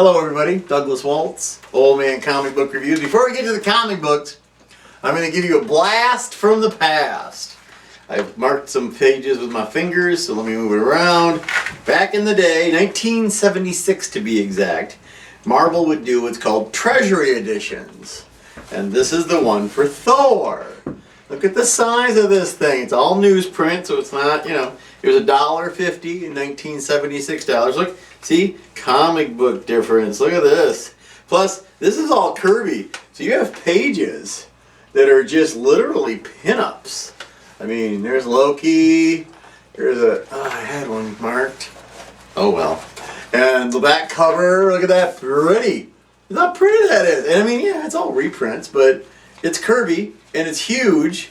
Hello everybody, Douglas Waltz, Old Man Comic Book Reviews. Before we get to the comic books, I'm going to give you a blast from the past. I've marked some pages with my fingers, so let me move it around. Back in the day, 1976 to be exact, Marvel would do what's called Treasury Editions. And this is the one for Thor. Look at the size of this thing. It's all newsprint, so it's not, it was $1.50 in 1976 dollars. Look, see, comic book difference. Look at this. Plus, this is all Kirby, so you have pages that are just literally pinups. I mean, there's Loki. There's I had one marked. Oh well. And the back cover, look at that, pretty. Look how pretty that is. And I mean, yeah, it's all reprints, but it's Kirby, and it's huge.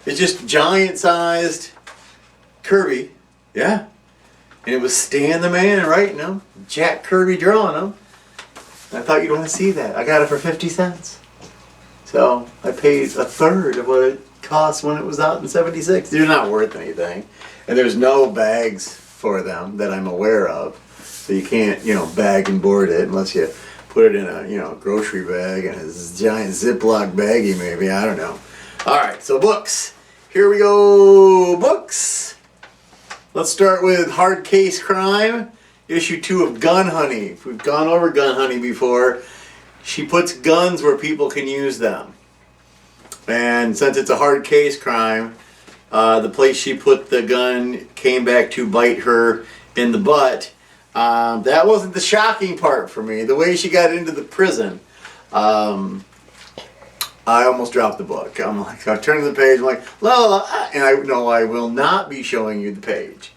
It's just giant-sized Kirby. Yeah. And it was Stan the Man writing them. Jack Kirby drawing them. I thought you'd want to see that. I got it for 50 cents. So I paid a third of what it cost when it was out in 76. They're not worth anything. And there's no bags for them that I'm aware of. So you can't, bag and board it unless you put it in a, grocery bag and a giant Ziploc baggie maybe. I don't know. All right, so books. Here we go. Books. Let's start with Hard Case Crime, issue 2 of Gun Honey. We've gone over Gun Honey before. She puts guns where people can use them. And since it's a hard case crime, the place she put the gun came back to bite her in the butt. That wasn't the shocking part for me. The way she got into the prison, I almost dropped the book. I'm like, I turn to the page, I'm like, la la la, and I know I will not be showing you the page.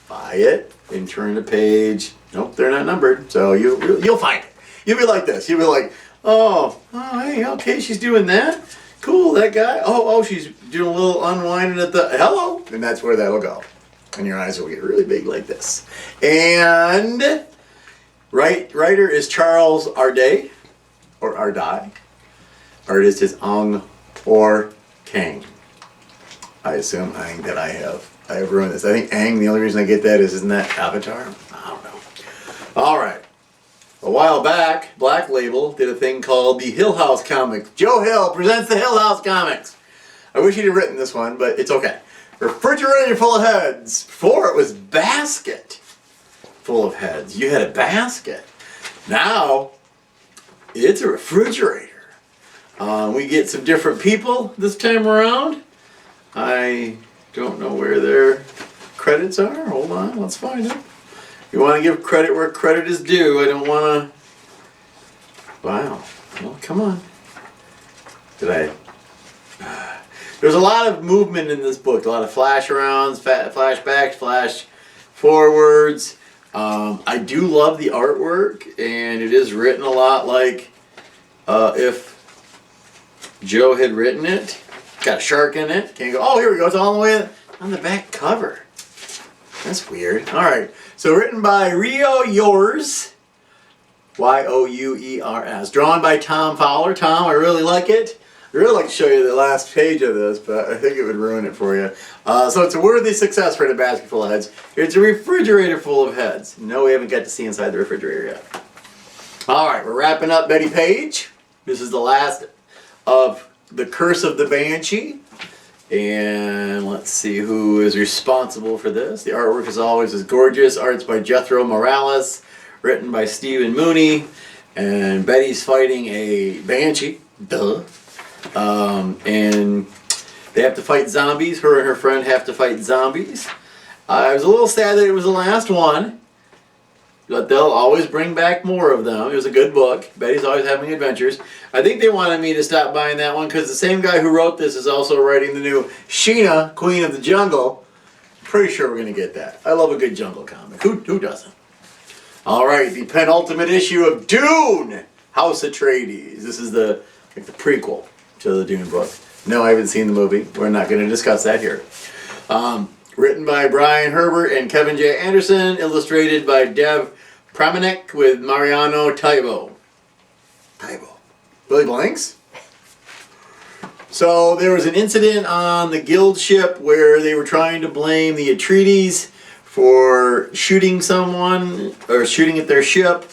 Buy it and turn the page. Nope, they're not numbered, so you'll find it. You'll be like this. You'll be like, oh, hey, okay, she's doing that. Cool, that guy. Oh, she's doing a little unwinding at the hello, and that's where that'll go. And your eyes will get really big like this. And writer is Charles Ardai, or Ardai. Artist is Ong or Kang. I assume Ang that I have ruined this. I think Ang, the only reason I get that is, isn't that Avatar? I don't know. All right. A while back, Black Label did a thing called the Hill House Comics. Joe Hill presents the Hill House Comics. I wish he'd have written this one, but it's okay. Refrigerator full of heads. Before it was basket full of heads. You had a basket. Now, it's a refrigerator. We get some different people this time around. I don't know where their credits are. Hold on, let's find them. You want to give credit where credit is due. I don't want to... Wow. Well, come on. There's a lot of movement in this book. A lot of flash arounds, flashbacks, flash forwards. I do love the artwork, and it is written a lot like if Joe had written it. Got a shark in it. Can't go, oh, here we go. It's all the way on the back cover. That's weird. All right. So written by Rio Yours, Youers. Drawn by Tom Fowler. Tom, I really like it. I'd really like to show you the last page of this, but I think it would ruin it for you. So it's a worthy success for the basket full of heads. It's a refrigerator full of heads. No, we haven't got to see inside the refrigerator yet. All right, we're wrapping up Betty Page. This is the last of The Curse of the Banshee. And let's see who is responsible for this. The artwork, as always, is gorgeous. Art's by Jethro Morales. Written by Stephen Mooney. And Betty's fighting a banshee. Duh. And they have to fight zombies. Her and her friend have to fight zombies. I was a little sad that it was the last one. But they'll always bring back more of them. It was a good book. Betty's always having adventures. I think they wanted me to stop buying that one because the same guy who wrote this is also writing the new Sheena, Queen of the Jungle. I'm pretty sure we're going to get that. I love a good jungle comic. Who doesn't? All right, the penultimate issue of Dune, House Atreides. This is the prequel to the Dune book. No, I haven't seen the movie. We're not going to discuss that here. Written by Brian Herbert and Kevin J. Anderson. Illustrated by Dev Pramanik with Mariano Taibo. Billy Blanks? So there was an incident on the guild ship where they were trying to blame the Atreides for shooting someone or shooting at their ship.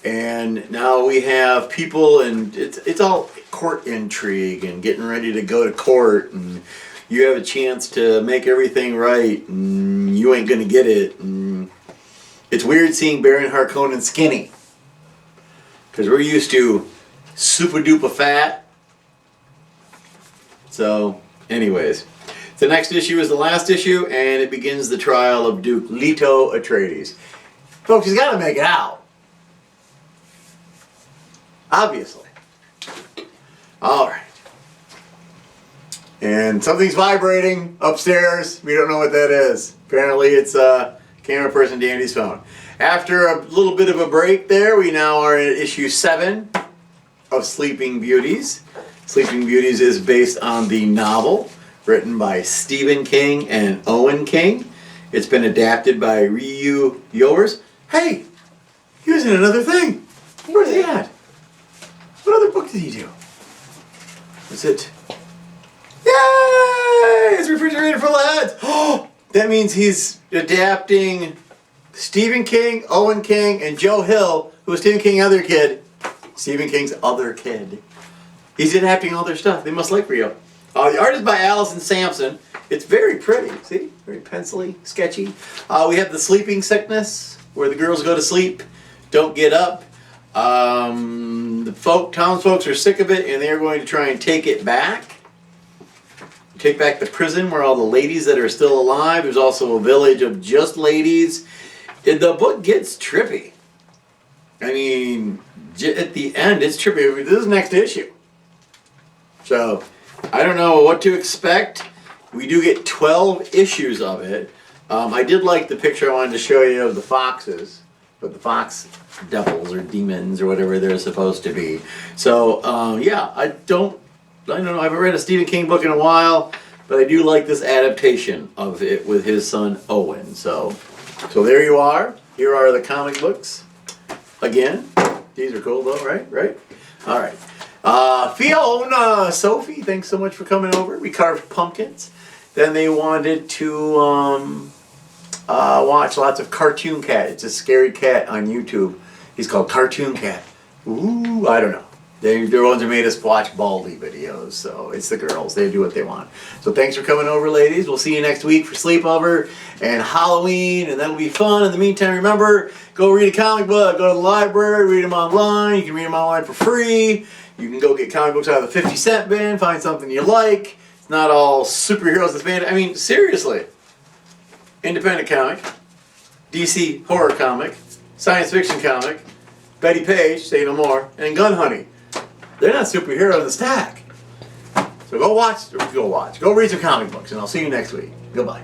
And now we have people, and it's all court intrigue and getting ready to go to court, and you have a chance to make everything right, and you ain't gonna get it. And it's weird seeing Baron Harkonnen skinny, because we're used to super duper fat. So, anyways, the next issue is the last issue, and it begins the trial of Duke Leto Atreides. Folks, he's got to make it out. Obviously. All right. And something's vibrating upstairs. We don't know what that is. Apparently it's camera person Dandy's phone. After a little bit of a break there, we now are at issue 7 of Sleeping Beauties. Sleeping Beauties is based on the novel written by Stephen King and Owen King. It's been adapted by Ryu Yoers. Hey, he was in another thing. Where's he at? What other book did he do? Was it? Yay! It's Refrigerator Full of Heads. Oh, that means he's adapting Stephen King, Owen King, and Joe Hill, who was Stephen King's other kid. Stephen King's other kid. He's adapting all their stuff. They must like Rio. The art is by Allison Sampson. It's very pretty. See? Very pencily, sketchy. We have the sleeping sickness, where the girls go to sleep, don't get up. The townsfolk are sick of it, and they're going to try and take it back. Take back the prison where all the ladies that are still alive. There's also a village of just ladies. The book gets trippy. I mean, at the end, it's trippy. This is next issue. So, I don't know what to expect. We do get 12 issues of it. I did like the picture I wanted to show you of the foxes. But the fox devils or demons or whatever they're supposed to be. So, yeah, I don't know. I haven't read a Stephen King book in a while, but I do like this adaptation of it with his son Owen. So there you are. Here are the comic books. Again, these are cool though, right? Right? All right. Fiona, Sophie, thanks so much for coming over. We carved pumpkins. Then they wanted to watch lots of Cartoon Cat. It's a scary cat on YouTube. He's called Cartoon Cat. Ooh, I don't know. They're the ones who made us watch Baldy videos, so it's the girls. They do what they want. So thanks for coming over, ladies. We'll see you next week for Sleepover and Halloween, and that'll be fun. In the meantime, remember, go read a comic book. Go to the library, read them online. You can read them online for free. You can go get comic books out of the 50-cent bin, find something you like. It's not all superheroes that's banned. I mean, seriously. Independent comic, DC horror comic, science fiction comic, Betty Page, Say No More, and Gun Honey. They're not superheroes in the stack. So go read some comic books, and I'll see you next week. Goodbye.